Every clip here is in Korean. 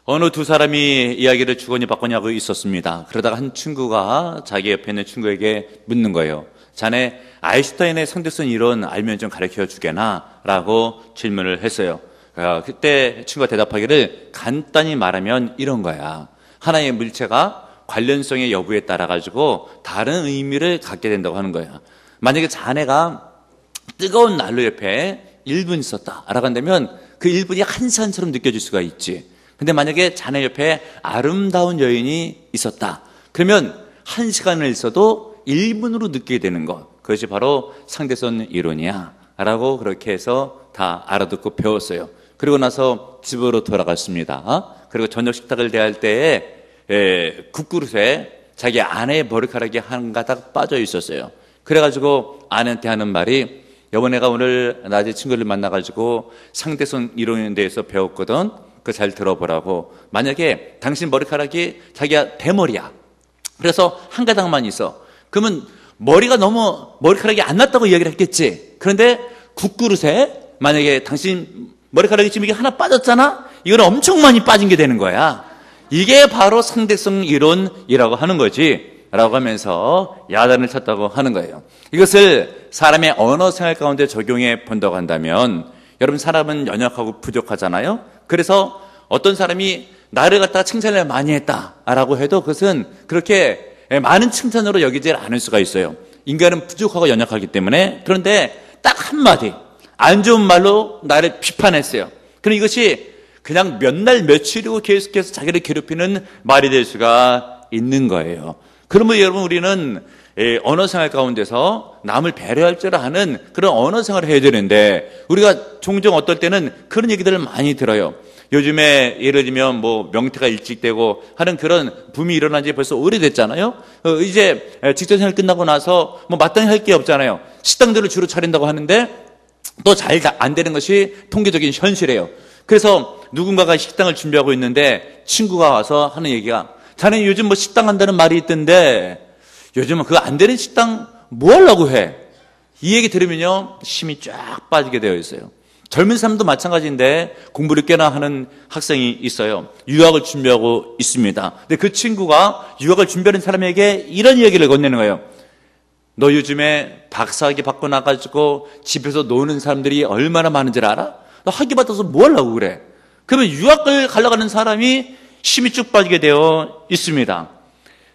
어느 두 사람이 이야기를 주거니 받거니 하고 있었습니다. 그러다가 한 친구가 자기 옆에 있는 친구에게 묻는 거예요. 자네 아인슈타인의 상대성 이론 알면 좀 가르쳐 주게나? 라고 질문을 했어요. 그때 친구가 대답하기를 간단히 말하면 이런 거야. 하나의 물체가 관련성의 여부에 따라 가지고 다른 의미를 갖게 된다고 하는 거야. 만약에 자네가 뜨거운 난로 옆에 1분 있었다라고 한다면 그 1분이 한 시간처럼 느껴질 수가 있지. 근데 만약에 자네 옆에 아름다운 여인이 있었다. 그러면 한 시간을 있어도 1분으로 느끼게 되는 것. 그것이 바로 상대성 이론이야. 라고 그렇게 해서 다 알아듣고 배웠어요. 그리고 나서 집으로 돌아갔습니다. 그리고 저녁 식탁을 대할 때에 국그릇에 자기 아내의 머리카락이 한 가닥 빠져 있었어요. 그래가지고 아내한테 하는 말이 여보 내가 오늘 낮에 친구를 만나가지고 상대성 이론에 대해서 배웠거든. 그거 잘 들어보라고. 만약에 당신 머리카락이 자기가 대머리야. 그래서 한 가닥만 있어. 그러면 머리카락이 안 났다고 이야기를 했겠지. 그런데 국그릇에 만약에 당신 머리카락이 지금 이게 하나 빠졌잖아? 이거는 엄청 많이 빠진 게 되는 거야. 이게 바로 상대성 이론이라고 하는 거지. 라고 하면서 야단을 쳤다고 하는 거예요. 이것을 사람의 언어 생활 가운데 적용해 본다고 한다면 여러분 사람은 연약하고 부족하잖아요. 그래서 어떤 사람이 나를 갖다가 칭찬을 많이 했다라고 해도 그것은 그렇게 많은 칭찬으로 여기지 않을 수가 있어요. 인간은 부족하고 연약하기 때문에. 그런데 딱 한마디 안 좋은 말로 나를 비판했어요. 그럼 이것이 그냥 몇 날 며칠이고 계속해서 자기를 괴롭히는 말이 될 수가 있는 거예요. 그러면 여러분 우리는 언어 생활 가운데서 남을 배려할 줄 아는 그런 언어 생활을 해야 되는데 우리가 종종 어떨 때는 그런 얘기들을 많이 들어요. 요즘에 예를 들면 뭐 명태가 일찍 되고 하는 그런 붐이 일어난 지 벌써 오래됐잖아요. 이제 직장생활 끝나고 나서 뭐 마땅히 할 게 없잖아요. 식당들을 주로 차린다고 하는데 또 잘 안 되는 것이 통계적인 현실이에요. 그래서 누군가가 식당을 준비하고 있는데 친구가 와서 하는 얘기가 자네 요즘 뭐 식당 한다는 말이 있던데 요즘은 그거 안 되는 식당 뭐 하려고 해? 이 얘기 들으면요 힘이 쫙 빠지게 되어 있어요. 젊은 사람도 마찬가지인데 공부를 꽤나 하는 학생이 있어요. 유학을 준비하고 있습니다. 근데 그 친구가 유학을 준비하는 사람에게 이런 이야기를 건네는 거예요. 너 요즘에 박사학위 받고 나가지고 집에서 노는 사람들이 얼마나 많은지 알아? 너 학위 받아서 뭐 하려고 그래? 그러면 유학을 가려고 하는 사람이 힘이 쭉 빠지게 되어 있습니다.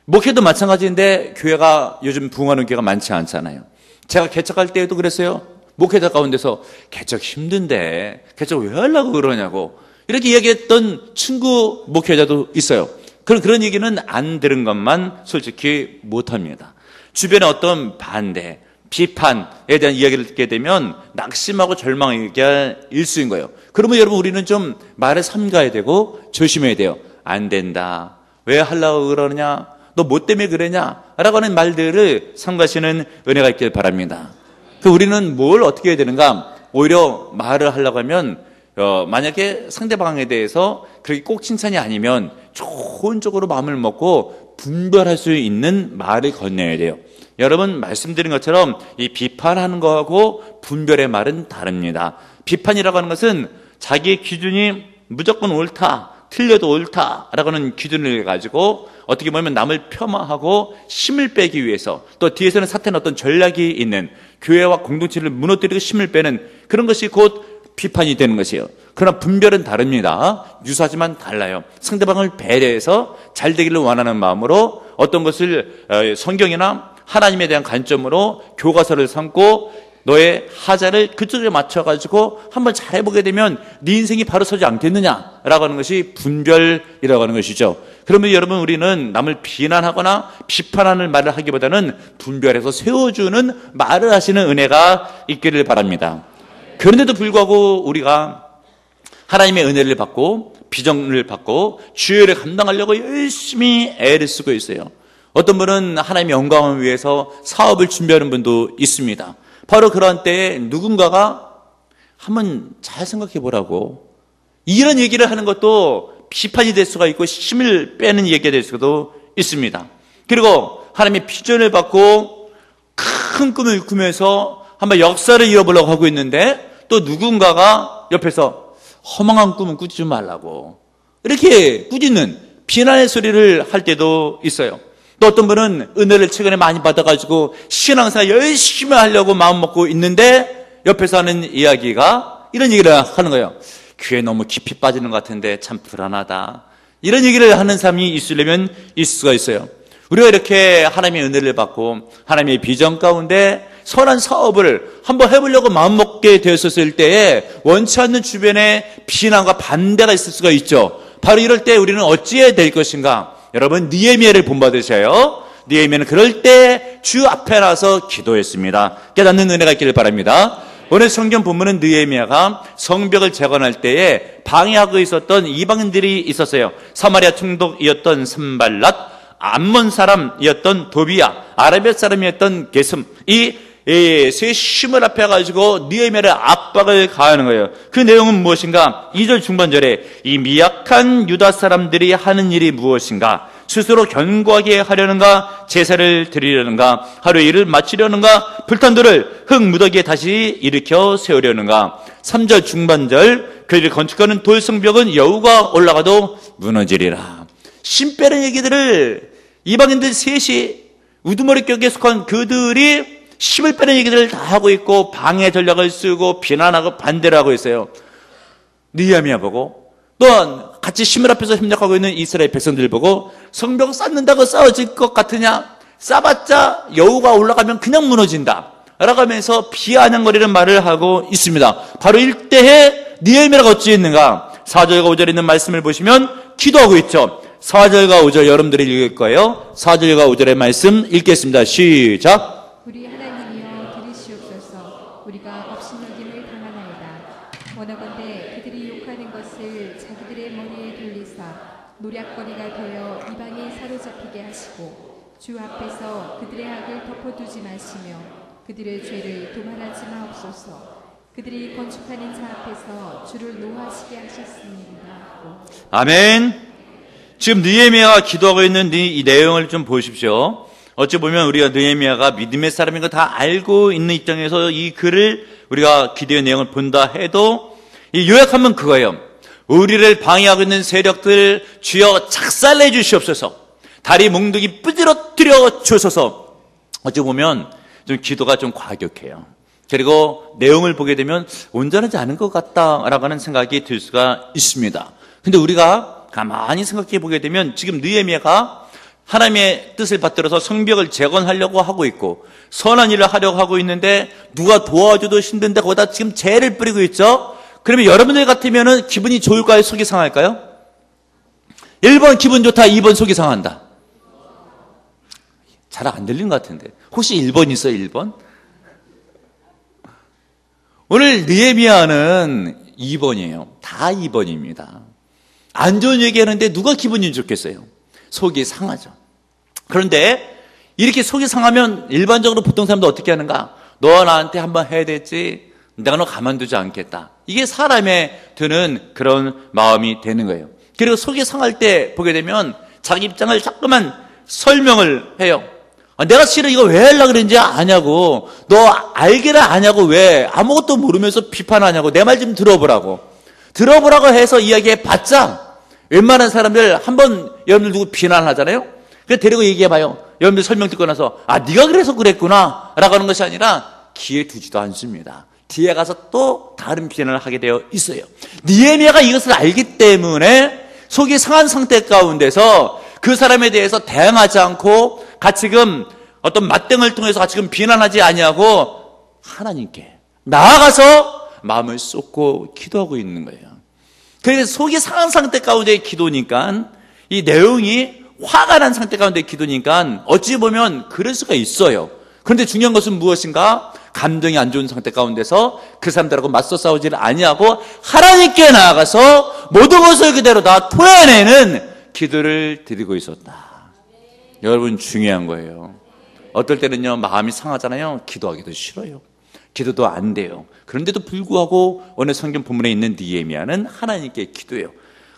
목회도 마찬가지인데 교회가 요즘 부흥하는 교회가 많지 않잖아요. 제가 개척할 때에도 그랬어요. 목회자 가운데서 개척 힘든데 개척 왜 하려고 그러냐고 이렇게 이야기했던 친구 목회자도 있어요. 그런 얘기는 안 들은 것만 솔직히 못합니다. 주변에 어떤 반대, 비판에 대한 이야기를 듣게 되면 낙심하고 절망하기가 일수인 거예요. 그러면 여러분 우리는 좀 말을 삼가야 되고 조심해야 돼요. 안 된다. 왜 하려고 그러느냐? 너 뭐 때문에 그러냐? 라고 하는 말들을 삼가시는 은혜가 있길 바랍니다. 우리는 뭘 어떻게 해야 되는가? 오히려 말을 하려고 하면 만약에 상대방에 대해서 그렇게 꼭 칭찬이 아니면 좋은 쪽으로 마음을 먹고 분별할 수 있는 말을 건네야 돼요. 여러분 말씀드린 것처럼 이 비판하는 거하고 분별의 말은 다릅니다. 비판이라고 하는 것은 자기의 기준이 무조건 옳다, 틀려도 옳다라고 하는 기준을 가지고 어떻게 보면 남을 폄하하고 힘을 빼기 위해서 또 뒤에서는 사탄의 어떤 전략이 있는 교회와 공동체를 무너뜨리고 힘을 빼는 그런 것이 곧 비판이 되는 것이에요. 그러나 분별은 다릅니다. 유사하지만 달라요. 상대방을 배려해서 잘 되기를 원하는 마음으로 어떤 것을 성경이나 하나님에 대한 관점으로 교과서를 삼고 너의 하자를 그쪽에 맞춰가지고 한번 잘 해보게 되면 네 인생이 바로 서지 않겠느냐라고 하는 것이 분별이라고 하는 것이죠. 그러면 여러분 우리는 남을 비난하거나 비판하는 말을 하기보다는 분별해서 세워주는 말을 하시는 은혜가 있기를 바랍니다. 그런데도 불구하고 우리가 하나님의 은혜를 받고 비전을 받고 주의를 감당하려고 열심히 애를 쓰고 있어요. 어떤 분은 하나님의 영광을 위해서 사업을 준비하는 분도 있습니다. 바로 그런 때에 누군가가 한번 잘 생각해 보라고 이런 얘기를 하는 것도 비판이 될 수가 있고 힘을 빼는 얘기가 될 수도 있습니다. 그리고 하나님의 비전을 받고 큰 꿈을 꾸면서 한번 역사를 이어보려고 하고 있는데 또 누군가가 옆에서 허망한 꿈은 꾸지 좀 말라고 이렇게 꾸짖는 비난의 소리를 할 때도 있어요. 또 어떤 분은 은혜를 최근에 많이 받아가지고 신앙생활 열심히 하려고 마음먹고 있는데 옆에서 하는 이야기가 이런 얘기를 하는 거예요. 교회 너무 깊이 빠지는 것 같은데 참 불안하다. 이런 얘기를 하는 사람이 있으려면 있을 수가 있어요. 우리가 이렇게 하나님의 은혜를 받고 하나님의 비전 가운데 선한 사업을 한번 해보려고 마음먹게 되었을 때에 원치 않는 주변에 비난과 반대가 있을 수가 있죠. 바로 이럴 때 우리는 어찌해야 될 것인가? 여러분, 느헤미야를 본받으셔요. 느헤미야는 그럴 때 주 앞에 나서 기도했습니다. 깨닫는 은혜가 있기를 바랍니다. 오늘 성경 본문은 느헤미야가 성벽을 재건할 때에 방해하고 있었던 이방인들이 있었어요. 사마리아 총독이었던 산발랏, 암몬 사람이었던 도비야, 아라비아 사람이었던 게슴, 이 세 힘을 앞에 가지고 느헤미야를 압박을 가하는 거예요. 그 내용은 무엇인가? 2절 중반절에 이 미약한 유다 사람들이 하는 일이 무엇인가? 스스로 견고하게 하려는가? 제사를 드리려는가? 하루의 일을 마치려는가? 불탄 돌을 흙 무더기에 다시 일으켜 세우려는가? 3절 중반절, 그들이 건축하는 돌성벽은 여우가 올라가도 무너지리라. 심 빼는 얘기들을 이방인들 셋이 우두머리격에 속한 그들이 힘을 빼는 얘기들을 다 하고 있고 방해 전략을 쓰고 비난하고 반대를 하고 있어요. 느헤미야 보고 또한 같이 힘을 합해서 협력하고 있는 이스라엘 백성들 보고 성벽 쌓는다고 쌓아질 것 같으냐? 쌓아봤자 여우가 올라가면 그냥 무너진다 라고 하면서 비아냥거리는 말을 하고 있습니다. 바로 이때에 느헤미야가 어찌했는가? 4절과 5절에 있는 말씀을 보시면 기도하고 있죠. 4절과 5절 여러분들이 읽을 거예요. 4절과 5절의 말씀 읽겠습니다. 시작. 우리 하나님이여 들으시옵소서. 우리가 업신여김을 당하나이다. 원하건대 그들이 욕하는 것을 자기들의 머리에 돌리사 노략거리가 되어 이방에 사로잡히게 하시고 주 앞에서 그들의 악을 덮어두지 마시며 그들의 죄를 도말하지 마옵소서. 그들이 건축하는 자 앞에서 주를 노하시게 하셨습니다. 아멘. 지금 느헤미야가 기도하고 있는 이 내용을 좀 보십시오. 어찌 보면 우리가 느헤미야가 믿음의 사람인 거 다 알고 있는 입장에서 이 글을 우리가 기도의 내용을 본다 해도 이 요약하면 그거예요. 우리를 방해하고 있는 세력들 주여 작살내 주시옵소서. 다리 몽둥이 부러뜨려 주소서. 어찌 보면 좀 기도가 좀 과격해요. 그리고 내용을 보게 되면 온전하지 않은 것 같다라고 하는 생각이 들 수가 있습니다. 근데 우리가 가만히 생각해 보게 되면 지금 느헤미야가 하나님의 뜻을 받들어서 성벽을 재건하려고 하고 있고 선한 일을 하려고 하고 있는데 누가 도와줘도 힘든데 거기다 지금 죄를 뿌리고 있죠. 그러면 여러분들 같으면 기분이 좋을까요? 속이 상할까요? 1번 기분 좋다, 2번 속이 상한다. 잘 안 들린 것 같은데 혹시 1번 있어요? 1번? 오늘 느헤미야는 2번이에요. 다 2번입니다. 안 좋은 얘기하는데 누가 기분이 좋겠어요? 속이 상하죠. 그런데 이렇게 속이 상하면 일반적으로 보통 사람도 어떻게 하는가? 너와 나한테 한번 해야 되지. 내가 너 가만두지 않겠다. 이게 사람의 드는 그런 마음이 되는 거예요. 그리고 속이 상할 때 보게 되면 자기 입장을 자꾸만 설명을 해요. 내가 실은 이거 왜 하려고 그랬는지 아냐고. 너 알기를 아냐고. 왜 아무것도 모르면서 비판하냐고. 내 말 좀 들어보라고. 들어보라고 해서 이야기해 봤자 웬만한 사람들 한번 여러분들 누구 비난하잖아요. 그래서 데리고 얘기해봐요. 여러분들 설명 듣고 나서 네가 그래서 그랬구나 라고 하는 것이 아니라 기회 두지도 않습니다. 뒤에 가서 또 다른 비난을 하게 되어 있어요. 느헤미야가 이것을 알기 때문에 속이 상한 상태 가운데서 그 사람에 대해서 대응하지 않고 가지금 어떤 맞대응을 통해서 가지금 비난하지 아니하고 하나님께 나아가서 마음을 쏟고 기도하고 있는 거예요. 그래서 속이 상한 상태 가운데의 기도니까 이 내용이 화가 난 상태 가운데의 기도니까 어찌 보면 그럴 수가 있어요. 그런데 중요한 것은 무엇인가? 감정이 안 좋은 상태 가운데서 그 사람들하고 맞서 싸우지를 아니하고 하나님께 나아가서 모든 것을 그대로 다 토해내는 기도를 드리고 있었다. 여러분 중요한 거예요. 어떨 때는요 마음이 상하잖아요. 기도하기도 싫어요. 기도도 안 돼요. 그런데도 불구하고 오늘 성경 본문에 있는 느헤미야는 하나님께 기도해요.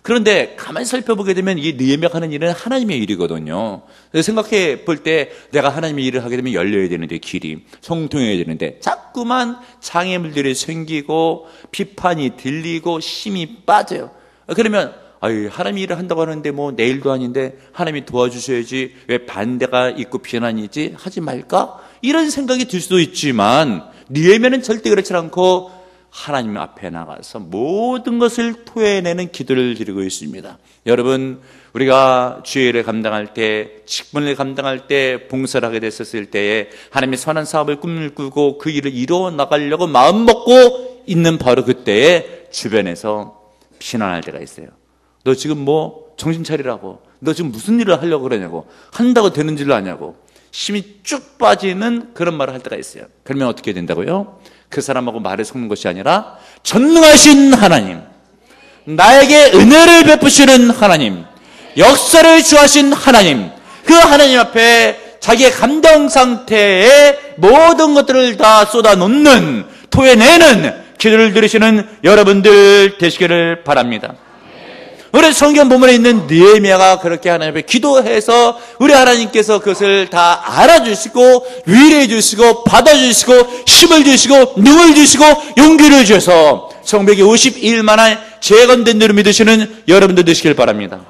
그런데 가만히 살펴보게 되면 이 느헤미야가 하는 일은 하나님의 일이거든요. 생각해 볼 때 내가 하나님의 일을 하게 되면 열려야 되는데 길이 성통해야 되는데 자꾸만 장애물들이 생기고 비판이 들리고 힘이 빠져요. 그러면 아유, 하나님이 일을 한다고 하는데 뭐 내일도 아닌데 하나님이 도와주셔야지 왜 반대가 있고 비난이지 하지 말까? 이런 생각이 들 수도 있지만 느헤미야는 절대 그렇지 않고 하나님 앞에 나가서 모든 것을 토해내는 기도를 드리고 있습니다. 여러분, 우리가 주의 일을 감당할 때, 직분을 감당할 때, 봉사를 하게 됐었을 때에 하나님의 선한 사업을 꿈을 꾸고 그 일을 이루어 나가려고 마음 먹고 있는 바로 그때에 주변에서 비난할 때가 있어요. 너 지금 뭐 정신 차리라고, 너 지금 무슨 일을 하려고 그러냐고, 한다고 되는 줄 아냐고 힘이 쭉 빠지는 그런 말을 할 때가 있어요. 그러면 어떻게 된다고요? 그 사람하고 말을 섞는 것이 아니라 전능하신 하나님, 나에게 은혜를 베푸시는 하나님, 역사를 주하신 하나님, 그 하나님 앞에 자기의 감당 상태의 모든 것들을 다 쏟아놓는, 토해내는 기도를 들으시는 여러분들 되시기를 바랍니다. 우리 성경 본문에 있는 느헤미야가 그렇게 하나님 앞에 기도해서 우리 하나님께서 그것을 다 알아주시고 위로해 주시고 받아주시고 힘을 주시고 능을 주시고 용기를 주셔서 성벽이 52일 만에 재건된 줄을 믿으시는 여러분들 되시길 바랍니다.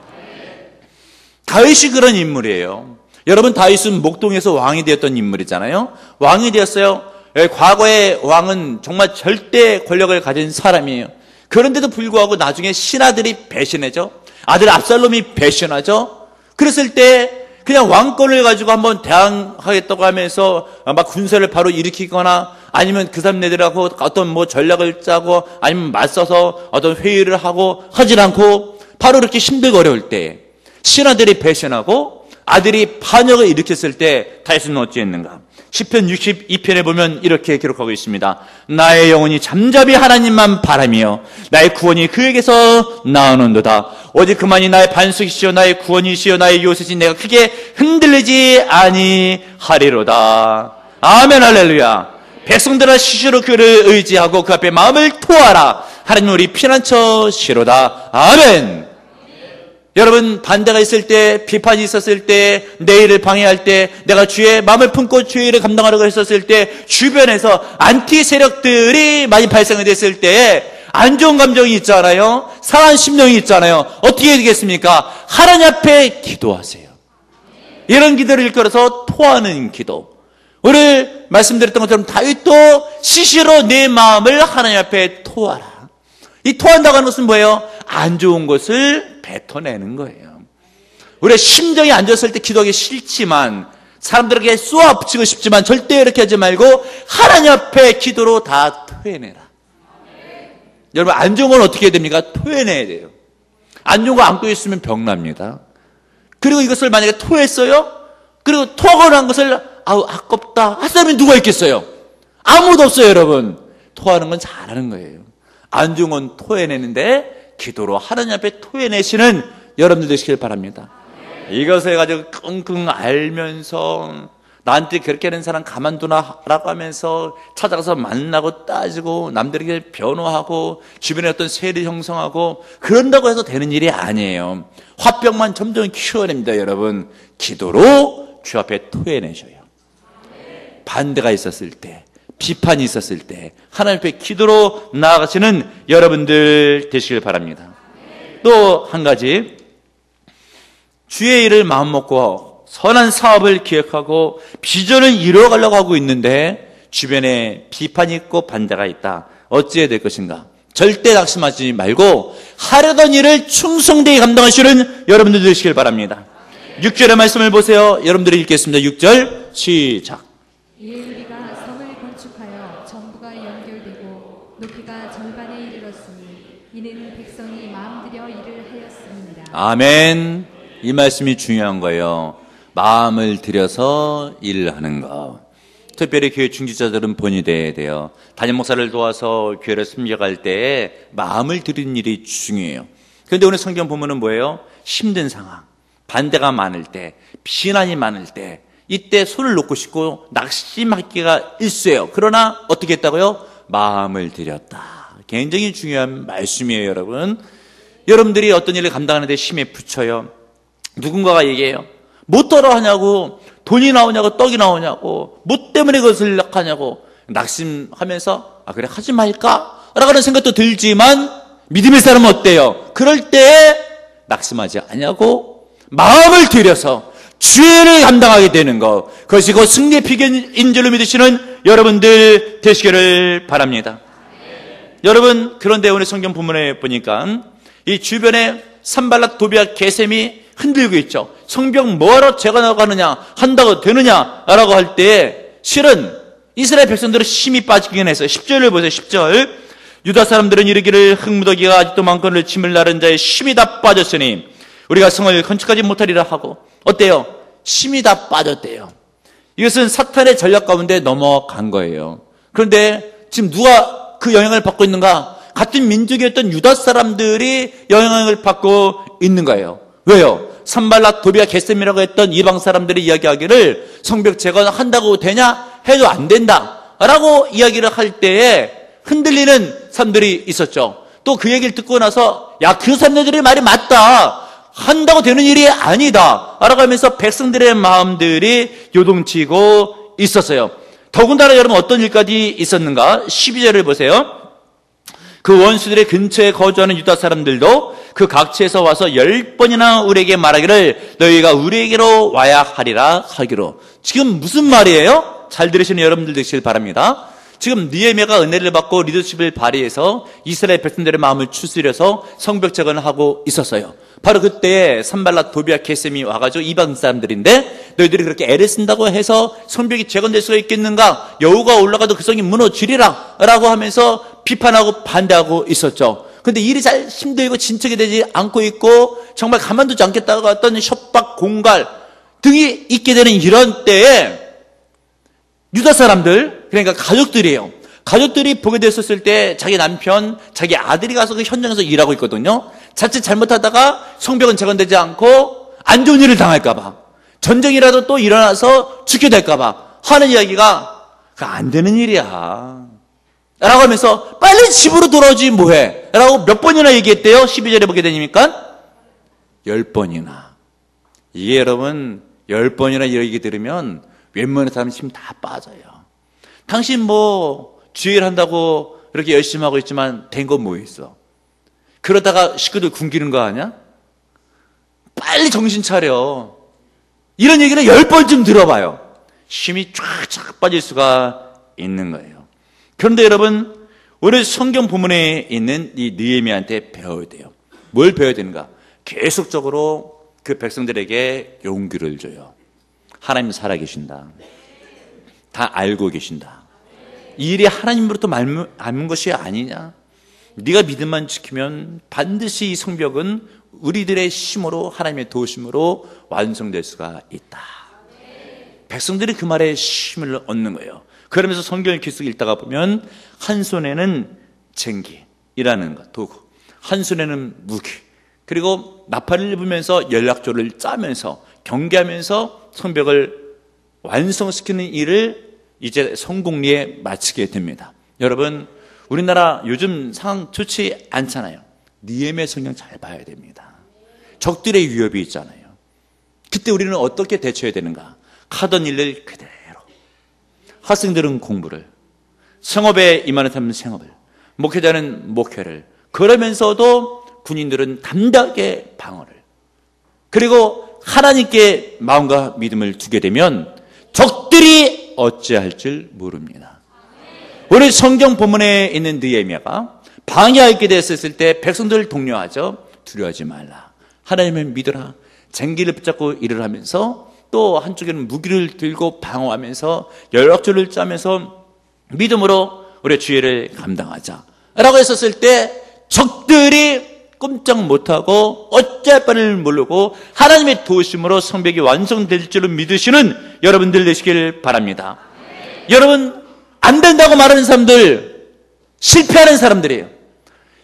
다윗이 그런 인물이에요. 여러분, 다윗은 목동에서 왕이 되었던 인물이잖아요. 왕이 되었어요. 과거의 왕은 정말 절대 권력을 가진 사람이에요. 그런데도 불구하고 나중에 신하들이 배신하죠. 아들 압살롬이 배신하죠. 그랬을 때 그냥 왕권을 가지고 한번 대항하겠다고 하면서 막 군사를 바로 일으키거나 아니면 그 사람네들하고 어떤 뭐 전략을 짜고 아니면 맞서서 어떤 회의를 하고 하질 않고 바로 이렇게 힘들고 어려울 때 신하들이 배신하고 아들이 반역을 일으켰을 때 다윗은 어찌했는가? 시편 62편에 보면 이렇게 기록하고 있습니다. 나의 영혼이 잠잠히 하나님만 바라며 나의 구원이 그에게서 나오는도다. 오직 그만이 나의 반석이시여 나의 구원이시여 나의 요새시 내가 크게 흔들리지 아니하리로다. 아멘 할렐루야. 백성들아 시시로 그를 의지하고 그 앞에 마음을 토하라. 하나님 우리 피난처시로다. 아멘. 여러분, 반대가 있을 때, 비판이 있었을 때, 내 일을 방해할 때, 내가 주의 마음을 품고 주의 일을 감당하려고 했었을 때, 주변에서 안티 세력들이 많이 발생이 됐을 때 안 좋은 감정이 있잖아요. 상한 심령이 있잖아요. 어떻게 되겠습니까? 하나님 앞에 기도하세요. 이런 기도를 일컬어서 토하는 기도. 오늘 말씀드렸던 것처럼 다윗도 시시로 내 마음을 하나님 앞에 토하라. 이 토한다고 하는 것은 뭐예요? 안 좋은 것을 뱉어내는 거예요. 우리가 심정이 안 좋았을 때 기도하기 싫지만 사람들에게 쏘아붙이고 싶지만 절대 이렇게 하지 말고 하나님 앞에 기도로 다 토해내라. 여러분, 안 좋은 건 어떻게 해야 됩니까? 토해내야 돼요. 안 좋은 거 안고 있으면 병납니다. 그리고 이것을 만약에 토했어요? 그리고 토하고 난 것을 아우 아깝다 할 사람이 누가 있겠어요? 아무도 없어요. 여러분, 토하는 건 잘하는 거예요. 안 좋은 건 토해내는데 기도로 하나님 앞에 토해내시는 여러분들 되시길 바랍니다. 이것을 가지고 끙끙 앓면서 나한테 그렇게 하는 사람 가만두나라고 하면서 찾아가서 만나고 따지고 남들에게 변호하고 주변에 어떤 세를 형성하고 그런다고 해서 되는 일이 아니에요. 화병만 점점 키워냅니다. 여러분, 기도로 주 앞에 토해내셔요. 반대가 있었을 때, 비판이 있었을 때 하나님 앞에 기도로 나아가시는 여러분들 되시길 바랍니다. 또 한 가지, 주의 일을 마음먹고 선한 사업을 기획하고 비전을 이루어가려고 하고 있는데 주변에 비판이 있고 반대가 있다. 어찌해야 될 것인가? 절대 낙심하지 말고 하려던 일을 충성되게 감당하시는 여러분들 되시길 바랍니다. 6절의 말씀을 보세요. 여러분들이 읽겠습니다. 6절 시작. 이에 우리가 성을 건축하여 전부가 연결되고 높이가 절반에 이르렀으니 이는 백성이 마음들여 일을 하였습니다. 아멘. 이 말씀이 중요한 거예요. 마음을 들여서 일을 하는 것. 특별히 교회 중직자들은 본이 돼야 돼요. 담임 목사를 도와서 교회를 섬겨갈 때에 마음을 들이는 일이 중요해요. 그런데 오늘 성경 보면은 뭐예요? 힘든 상황, 반대가 많을 때, 비난이 많을 때, 이때 손을 놓고 싶고 낙심하기가 일쑤예요. 그러나 어떻게 했다고요? 마음을 들였다. 굉장히 중요한 말씀이에요. 여러분들이 어떤 일을 감당하는 데 힘에 붙여요. 누군가가 얘기해요. 뭐 따라 하냐고, 돈이 나오냐고, 떡이 나오냐고, 뭐 때문에 그것을 하냐고 낙심하면서 그래 하지 말까? 라고 하는 생각도 들지만 믿음의 사람은 어때요? 그럴 때 낙심하지 아니하고 마음을 들여서 주의를 감당하게 되는 것, 그것이 곧 승리의 비결인 줄로 믿으시는 여러분들 되시기를 바랍니다. 여러분, 그런데 오늘 성경 본문에 보니까 이 주변에 산발락, 도비아, 게셈이 흔들고 있죠. 성벽 뭐하러 제가 나가느냐, 한다고 되느냐라고 할 때 실은 이스라엘 백성들은 힘이 빠지긴 했어요. 10절을 보세요. 10절. 유다 사람들은 이르기를 흙무더기가 아직도 많거늘 짐을 나른 자의 힘이 다 빠졌으니 우리가 성을 건축하지 못하리라 하고, 어때요? 힘이 다 빠졌대요. 이것은 사탄의 전략 가운데 넘어간 거예요. 그런데 지금 누가 그 영향을 받고 있는가? 같은 민족이었던 유다 사람들이 영향을 받고 있는 거예요. 왜요? 산발락, 도비아, 게셈이라고 했던 이방 사람들이 이야기하기를 성벽 재건한다고 되냐? 해도 안 된다 라고 이야기를 할 때에 흔들리는 사람들이 있었죠. 또 그 얘기를 듣고 나서 야, 그 사람들의 말이 맞다, 한다고 되는 일이 아니다 라고 하면서 백성들의 마음들이 요동치고 있었어요. 더군다나 여러분 어떤 일까지 있었는가? 12절을 보세요. 그 원수들의 근처에 거주하는 유다 사람들도 그 각지에서 와서 10번이나 우리에게 말하기를 너희가 우리에게로 와야 하리라 하기로. 지금 무슨 말이에요? 잘 들으시는 여러분들 되시길 바랍니다. 지금 느헤미야가 은혜를 받고 리더십을 발휘해서 이스라엘 백성들의 마음을 추스려서 성벽 재건을 하고 있었어요. 바로 그때 산발락, 도비아, 게셈이 와가지고 이방 사람들인데 너희들이 그렇게 애를 쓴다고 해서 성벽이 재건될 수가 있겠는가? 여호가 올라가도 그 성이 무너지리라 라고 하면서 비판하고 반대하고 있었죠. 근데 일이 잘 힘들고 진척이 되지 않고 있고 정말 가만두지 않겠다고 했던 협박, 공갈 등이 있게 되는 이런 때에 유다 사람들, 그러니까 가족들이에요. 가족들이 보게 됐었을 때 자기 남편, 자기 아들이 가서 그 현장에서 일하고 있거든요. 자칫 잘못하다가 성벽은 재건되지 않고 안 좋은 일을 당할까 봐, 전쟁이라도 또 일어나서 죽게 될까 봐 하는 이야기가 안 되는 일이야 라고 하면서 빨리 집으로 돌아오지 뭐해 라고 몇 번이나 얘기했대요. 12절에 보게 되니까 10번이나. 이게 여러분 10번이나 얘기 들으면 웬만한 사람 힘 다 빠져요. 당신 뭐 주일 한다고 이렇게 열심히 하고 있지만 된 건 뭐 있어? 그러다가 식구들 굶기는 거 아니야? 빨리 정신 차려. 이런 얘기를 10번쯤 들어봐요. 힘이 쫙쫙 빠질 수가 있는 거예요. 그런데 여러분, 오늘 성경 본문에 있는 이 느헤미야한테 배워야 돼요. 뭘 배워야 되는가? 계속적으로 그 백성들에게 용기를 줘요. 하나님 살아계신다. 다 알고 계신다. 이 일이 하나님으로부터 닮은 것이 아니냐? 네가 믿음만 지키면 반드시 이 성벽은 우리들의 힘으로, 하나님의 도우심으로 완성될 수가 있다. 백성들이 그 말에 힘을 얻는 거예요. 그러면서 성경을 계속 읽다가 보면 한 손에는 쟁기이라는 것, 도구, 한 손에는 무기, 그리고 나팔을 입으면서 연락조를 짜면서 경계하면서 성벽을 완성시키는 일을 이제 성공리에 마치게 됩니다. 여러분, 우리나라 요즘 상황 좋지 않잖아요. 느헤미야 성경 잘 봐야 됩니다. 적들의 위협이 있잖아요. 그때 우리는 어떻게 대처해야 되는가? 하던 일을 그대로, 학생들은 공부를, 성업에 임하는 사람은 생업을, 목회자는 목회를, 그러면서도 군인들은 담대하게 방어를, 그리고 하나님께 마음과 믿음을 두게 되면 적들이 어찌할 줄 모릅니다. 오늘 성경 본문에 있는 느헤미야가 방해하게 됐을 때 백성들을 독려하죠. 두려워하지 말라, 하나님을 믿어라, 쟁기를 붙잡고 일을 하면서 또 한쪽에는 무기를 들고 방어하면서 연락줄을 짜면서 믿음으로 우리의 주의를 감당하자 라고 했었을 때 적들이 꼼짝 못하고 어찌할 바를 모르고 하나님의 도우심으로 성벽이 완성될 줄로 믿으시는 여러분들 되시길 바랍니다. 여러분, 안 된다고 말하는 사람들, 실패하는 사람들이에요.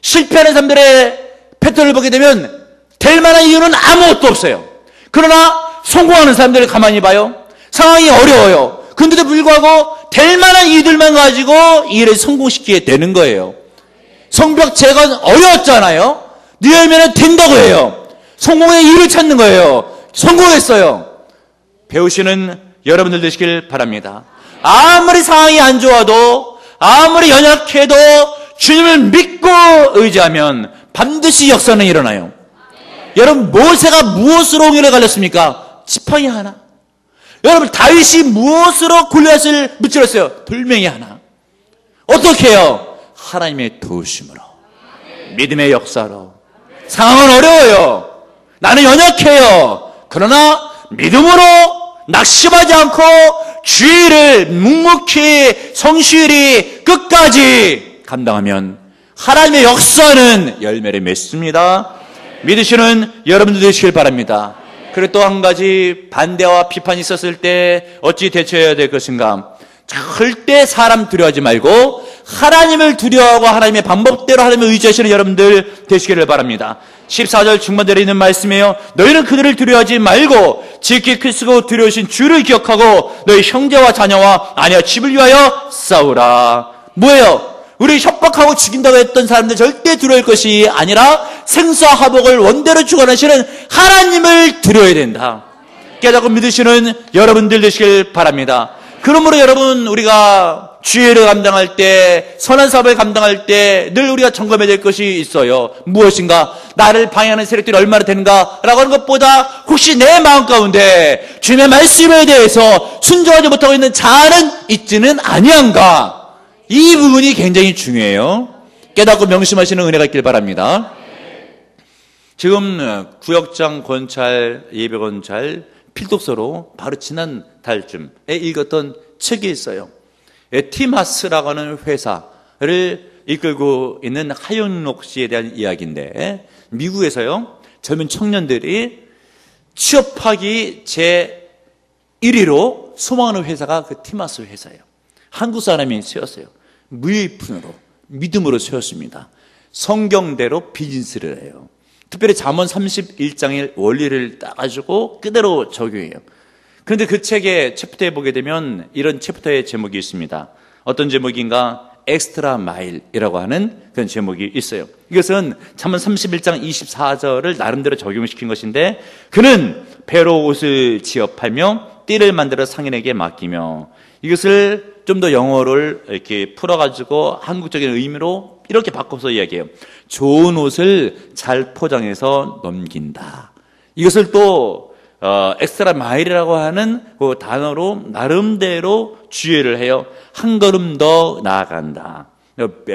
실패하는 사람들의 패턴을 보게 되면 될 만한 이유는 아무것도 없어요. 그러나 성공하는 사람들을 가만히 봐요. 상황이 어려워요. 그런데도 불구하고 될 만한 이유들만 가지고 이 일을 성공시키게 되는 거예요. 성벽 재건 어려웠잖아요. 느헤미야는 된다고 해요. 성공의 이유를 찾는 거예요. 성공했어요. 배우시는 여러분들 되시길 바랍니다. 아무리 상황이 안 좋아도, 아무리 연약해도 주님을 믿고 의지하면 반드시 역사는 일어나요. 여러분, 모세가 무엇으로 옹혈에 갈렸습니까? 지팡이 하나. 여러분, 다윗이 무엇으로 골리앗을 무찔렀어요? 돌멩이 하나. 어떻게 해요? 하나님의 도우심으로, 믿음의 역사로. 상황은 어려워요. 나는 연약해요. 그러나 믿음으로 낙심하지 않고 주의를 묵묵히 성실히 끝까지 감당하면 하나님의 역사는 열매를 맺습니다. 믿으시는 여러분들 되시길 바랍니다. 그리고 또 한 가지, 반대와 비판이 있었을 때 어찌 대처해야 될 것인가? 절대 사람 두려워하지 말고 하나님을 두려워하고 하나님의 방법대로 하나님을 의지하시는 여러분들 되시기를 바랍니다. 14절 중반절에 있는 말씀이에요. 너희는 그들을 두려워하지 말고 지극히 크시고 두려우신 주를 기억하고 너희 형제와 자녀와 아내와 집을 위하여 싸우라. 뭐예요? 우리 협박하고 죽인다고 했던 사람들 절대 두려울 것이 아니라 생사와 화복을 원대로 주관하시는 하나님을 두려워야 된다. 깨닫고 믿으시는 여러분들 되시길 바랍니다. 그러므로 여러분, 우리가 주의를 감당할 때, 선한 사업을 감당할 때 늘 우리가 점검해야 될 것이 있어요. 무엇인가? 나를 방해하는 세력들이 얼마나 되는가? 라고 하는 것보다 혹시 내 마음 가운데 주님의 말씀에 대해서 순종하지 못하고 있는 자아는 있지는 아니한가? 이 부분이 굉장히 중요해요. 깨닫고 명심하시는 은혜가 있길 바랍니다. 지금 구역장 권찰, 예배권찰 필독서로 바로 지난 달쯤에 읽었던 책이 있어요. 티마스라고 하는 회사를 이끌고 있는 하윤록 씨에 대한 이야기인데, 미국에서요, 젊은 청년들이 취업하기 제 1위로 소망하는 회사가 그 티마스 회사예요. 한국 사람이 세웠어요. 무일푼으로, 믿음으로 세웠습니다. 성경대로 비즈니스를 해요. 특별히 잠언 31장의 원리를 따가지고 그대로 적용해요. 그런데 그 책의 챕터에 보게 되면 이런 챕터의 제목이 있습니다. 어떤 제목인가? 엑스트라 마일이라고 하는 그런 제목이 있어요. 이것은 잠언 31장 24절을 나름대로 적용시킨 것인데, 그는 배로 옷을 지업하며 띠를 만들어 상인에게 맡기며, 이것을 좀 더 영어를 이렇게 풀어가지고 한국적인 의미로 이렇게 바꿔서 이야기해요. 좋은 옷을 잘 포장해서 넘긴다. 이것을 또 엑스트라 마일이라고 하는 그 단어로 나름대로 주의를 해요. 한 걸음 더 나아간다.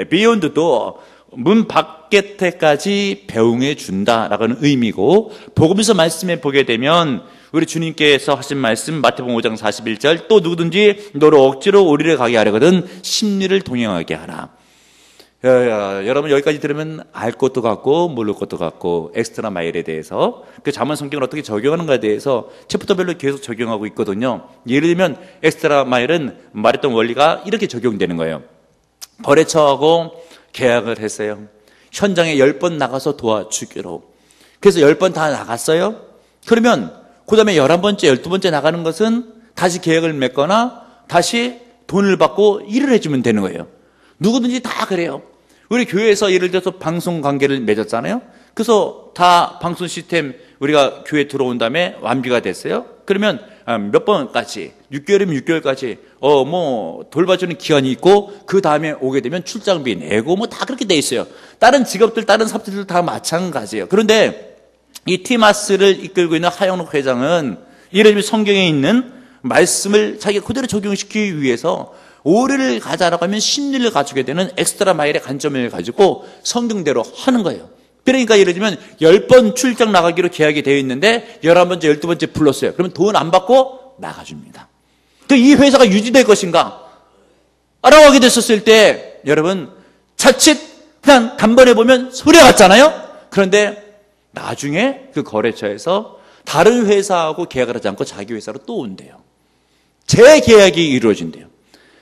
비욘드도 문 밖에까지 배웅해 준다라고 하는 의미고, 복음서 말씀에 보게 되면 우리 주님께서 하신 말씀 마태복음 5장 41절, 또 누구든지 너를 억지로 오리를 가게 하려거든 심리를 동행하게 하라. 여러분, 여기까지 들으면 알 것도 같고 모를 것도 같고, 엑스트라 마일에 대해서 그 잠언 성경을 어떻게 적용하는가에 대해서 챕터별로 계속 적용하고 있거든요. 예를 들면 엑스트라 마일은 말했던 원리가 이렇게 적용되는 거예요. 거래처하고 계약을 했어요. 현장에 10번 나가서 도와주기로. 그래서 10번 다 나갔어요. 그러면 그 다음에 11번째, 12번째 나가는 것은 다시 계약을 맺거나 다시 돈을 받고 일을 해주면 되는 거예요. 누구든지 다 그래요. 우리 교회에서 예를 들어서 방송 관계를 맺었잖아요. 그래서 다 방송 시스템 우리가 교회 들어온 다음에 완비가 됐어요. 그러면 몇 번까지, 6개월이면 6개월까지 돌봐주는 기간이 있고, 그 다음에 오게 되면 출장비 내고 다 그렇게 돼 있어요. 다른 직업들, 다른 사업들도 다 마찬가지예요. 그런데 이 티마스를 이끌고 있는 하영록 회장은 예를 들면 성경에 있는 말씀을 자기가 그대로 적용시키기 위해서 오리를 가자라고 하면 심리를 갖추게 되는 엑스트라 마일의 관점을 가지고 성경대로 하는 거예요. 그러니까 예를 들면 10번 출장 나가기로 계약이 되어 있는데 11번째, 12번째 불렀어요. 그러면 돈 안 받고 나가줍니다. 이 회사가 유지될 것인가? 알아가게 됐었을 때 여러분, 자칫 그냥 단번에 보면 소리가 같잖아요. 그런데 나중에 그 거래처에서 다른 회사하고 계약을 하지 않고 자기 회사로 또 온대요. 재계약이 이루어진대요.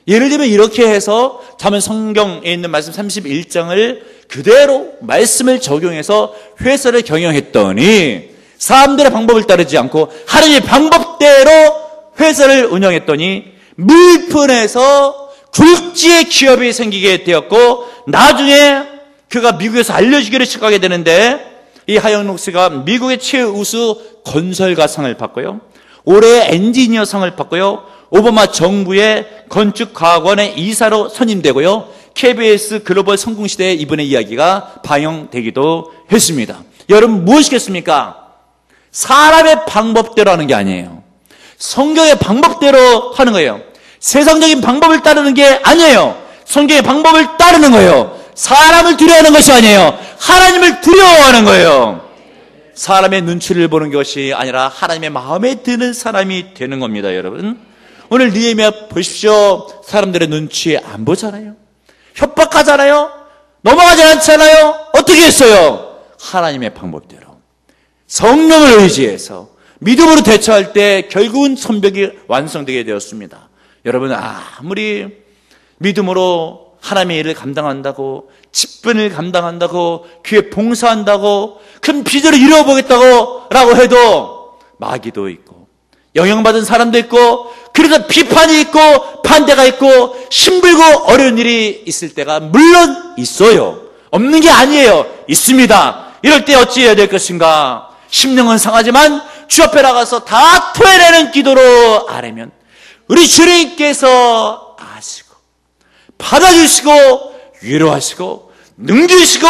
예를 들면 이렇게 해서 잠언 성경에 있는 말씀 31장을 그대로 말씀을 적용해서 회사를 경영했더니, 사람들의 방법을 따르지 않고 하나님의 방법대로 회사를 운영했더니 물품에서 굴지의 기업이 생기게 되었고, 나중에 그가 미국에서 알려지기를 시작하게 되는데, 이 하영록 씨가 미국의 최우수 건설가상을 받고요, 올해의 엔지니어 상을 받고요, 오바마 정부의 건축과학원의 이사로 선임되고요, KBS 글로벌 성공시대에 이분의 이야기가 방영되기도 했습니다. 여러분 무엇이겠습니까? 사람의 방법대로 하는 게 아니에요. 성경의 방법대로 하는 거예요. 세상적인 방법을 따르는 게 아니에요. 성경의 방법을 따르는 거예요. 사람을 두려워하는 것이 아니에요. 하나님을 두려워하는 거예요. 사람의 눈치를 보는 것이 아니라 하나님의 마음에 드는 사람이 되는 겁니다, 여러분. 오늘 느헤미야 보십시오. 사람들의 눈치 안 보잖아요. 협박하잖아요. 넘어가지 않잖아요. 어떻게 했어요? 하나님의 방법대로 성령을 의지해서 믿음으로 대처할 때 결국은 성벽이 완성되게 되었습니다. 여러분, 아무리 믿음으로 하나님의 일을 감당한다고, 직분을 감당한다고, 교회 봉사한다고, 큰 비전을 이루어보겠다고 라고 해도 마귀도 있고 영향받은 사람도 있고, 그래서 비판이 있고 반대가 있고 힘들고 어려운 일이 있을 때가 물론 있어요. 없는 게 아니에요. 있습니다. 이럴 때 어찌해야 될 것인가? 심령은 상하지만 주 앞에 나가서 다 토해내는 기도로 아뢰면 우리 주님께서 아시고 받아주시고 위로하시고 능주시고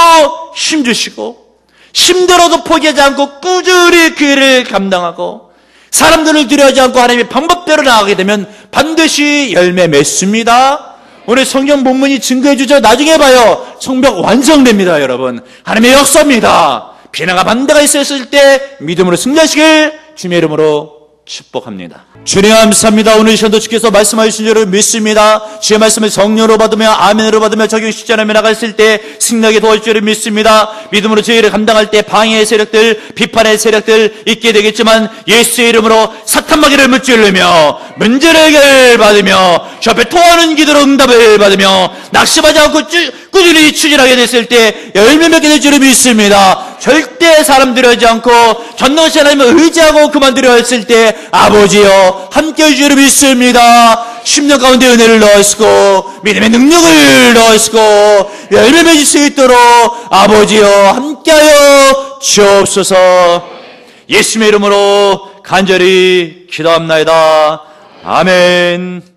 힘주시고 힘들어도 포기하지 않고 꾸준히 그 일을 감당하고 사람들을 두려워하지 않고 하나님의 방법대로 나가게 되면 반드시 열매 맺습니다. 오늘 성경 본문이 증거해 주죠. 나중에 봐요. 성벽 완성됩니다, 여러분. 하나님의 역사입니다. 비난과 반대가 있었을 때 믿음으로 승리하시길 주님의 이름으로 축복합니다. 주님 감사합니다. 오늘 이 시간도 주께서 말씀하신 줄을 믿습니다. 주의 말씀을 성령으로 받으며 아멘으로 받으며 적용 실천하며 나갔을 때 승리하게 도와줄 줄을 믿습니다. 믿음으로 저희를 감당할 때 방해의 세력들, 비판의 세력들 있게 되겠지만 예수의 이름으로 사탄마귀를 무찌르며 문제를 해결받으며 주 앞에 토하는 기도로 응답을 받으며 낙심하지 않고 꾸준히 추진하게 됐을 때 열매 맺게 될 줄을 믿습니다. 절대 사람 두려워하지 않고 전능하신 하나님을 의지하고 그만두려 했을 때 아버지여 함께해 주실 줄을 믿습니다. 10년 가운데 은혜를 넣으시고 믿음의 능력을 넣으시고 열매 맺을 수 있도록 아버지여 함께하여 주옵소서. 예수님의 이름으로 간절히 기도합나이다. 아멘.